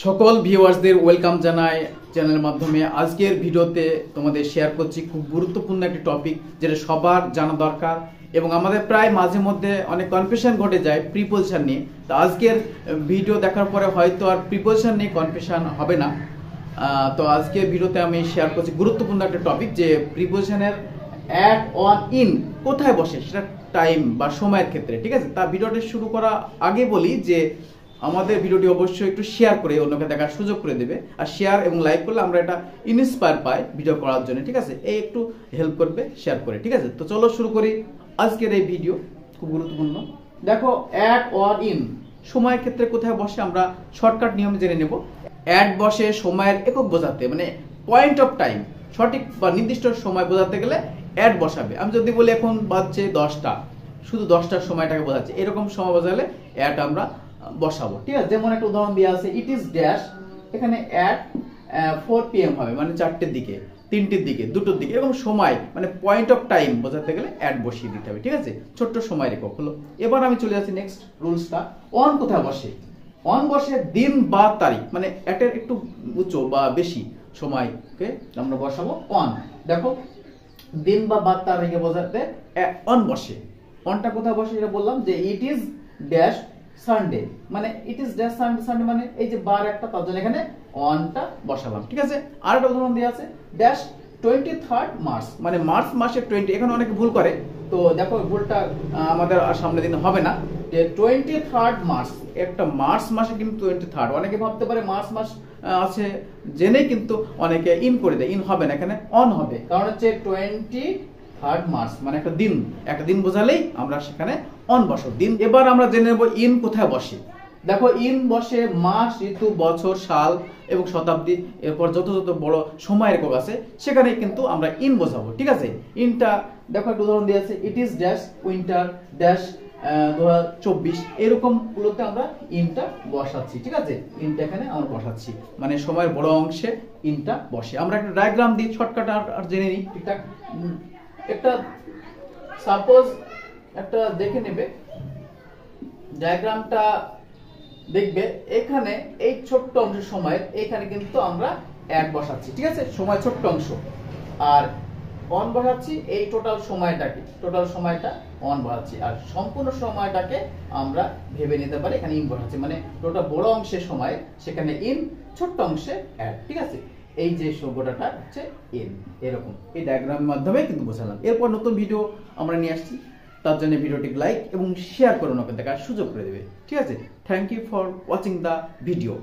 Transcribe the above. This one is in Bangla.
সকল ভিউয়ার্সদের ওয়েলকাম জানাই চ্যানেলের মাধ্যমে। আজকের ভিডিওতে তোমাদের শেয়ার করছি খুব গুরুত্বপূর্ণ একটি টপিক, যেটা সবার জানা দরকার এবং আমাদের প্রায় মাঝে মধ্যে অনেক কনফিউশন ঘটে যায় প্রিপোজিশন নিয়ে। তো আজকের ভিডিও দেখার পরে হয়তো আর প্রিপোজিশন নিয়ে কনফিউশন হবে না। তো আজকের ভিডিওতে আমি শেয়ার করছি গুরুত্বপূর্ণ একটা টপিক, যে প্রিপোজিশনের অ্যাট, অন, ইন কোথায় বসে, সেটা টাইম বা সময়ের ক্ষেত্রে। ঠিক আছে, তা ভিডিওটা শুরু করা আগে বলি যে আমাদের ভিডিওটি অবশ্যই একটু শেয়ার করে অন্যকে দেখার সুযোগ করে দেবে, আর শেয়ার এবং লাইক করলে আমরা এটা ইন্সপায়ার পাই ভিডিও করার জন্য। ঠিক আছে, এই একটু হেল্প করবে শেয়ার করে। ঠিক আছে, তো চলো শুরু করি আজকের এই ভিডিও, খুব গুরুত্বপূর্ণ। দেখো, অ্যাট অর ইন সময়ের ক্ষেত্রে কোথায় বসে আমরা শর্টকাট নিয়মে জেনে নেব। অ্যাট বসে সময়ের একক বোঝাতে, মানে পয়েন্ট অফ টাইম, সঠিক বা নির্দিষ্ট সময় বোঝাতে গেলে অ্যাট বসাবে। আমি যদি বলি এখন বাজছে 10টা, শুধু 10টার সময়টাকে বোঝাচ্ছে, এরকম সময় বোঝালে অ্যাট আমরা বসাবো। ঠিক আছে, যেমন একটা উদাহরণ দেওয়া আছে, ইট ইজ ড্যাশ, এখানে অ্যাট 4 PM হবে, মানে 4টের দিকে, 3টের দিকে, 2টোর দিকে, এরকম সময় মানে পয়েন্ট অফ টাইম বোঝাতে গেলে অ্যাট বসিয়ে দিতে হবে। ঠিক আছে, ছোট্ট সময় রেখো হলো। এবার আমি চলে যাচ্ছি নেক্সট রুলসটা। অন কোথায় বসে? অন বসে দিন বা তারিখ, মানে অ্যাটের একটু উচ্চ বা বেশি সময়কে আমরা বসাবো অন। দেখো, দিন বা তারিখে বোঝাতে অন বসে। অনটা কোথায় বসে এটা বললাম, যে ইট ইজ ড্যাশ সানডে, মানে it is dash Sunday, Sunday মানে এই যে বার একটা, তার জন্য এখানে অনটা বসালাম। ঠিক আছে, আর একটা উদাহরণ দেওয়া আছে, ড্যাশ 23rd মার্চ, মানে মার্চ মাসের 20। এখানে অনেকে ভুল করে, তো দেখো ভুলটা আমাদের আর সামনে দিন হবে না। যে 23rd মার্চ, একটা মার্চ মাসে কিন্তু 23rd, অনেকে ভাবতে পারে মার্চ মাস আছে জেনে কিন্তু অনেকে ইন করে দেয়। ইন হবে না, এখানে অন হবে, কারণ হচ্ছে 23rd মার্চ মানে একটা দিন বোঝালেই আমরা সেখানে অন বসাবো, দিন। এবার আমরা জেনে নেব ইন কোথায় বসে। দেখো, ইন বসে মাস, ঋতু, বছর, সাল এবং শতাব্দী, এরপর যত বড় সময়ের একক আছে সেখানে কিন্তু আমরা ইন বসাবো। ঠিক আছে, ইনটা দেখো একটা উদাহরণ দিয়ে আছে, it is dash winter dash 2024, এরকম গুলোতে আমরা ইনটা বসাচ্ছি। ঠিক আছে, ইনটা এখানে আমরা বসাচ্ছি, মানে সময়ের বড় অংশে ইনটা বসে। আমরা একটা ডায়াগ্রাম দিই শর্টকাট আর জেনে নিই ঠিকঠাক। একটা সাপোজ একটা দেখে নেবে, ডায়াগ্রামটা দেখবে, এখানে এই ছোট্ট অংশ সময়ের, এখানে কিন্তু আমরা অ্যাট বসাচ্ছি। ঠিক আছে, সময় ছোট্ট অংশ, আর অন বসাচ্ছি এই টোটাল সময়টা অন বসাচ্ছি, আর সম্পূর্ণ সময়টাকে আমরা ভেবে নিতে পারি এখানে ইন বসাচ্ছি, মানে টোটাল বড় অংশের সময় সেখানে ইন, ছোট্ট অংশে অ্যাট। ঠিক আছে, এই যে গোটাটা হচ্ছে ইন, এরকম এই ডায়াগ্রামের মাধ্যমে কিন্তু বোঝালাম। এরপর নতুন ভিডিও আমরা নিয়ে আসছি, তার জন্য ভিডিওটিকে লাইক এবং শেয়ার করে ওনাকে দেখার সুযোগ করে দেবে। ঠিক আছে, thank you for watching the video.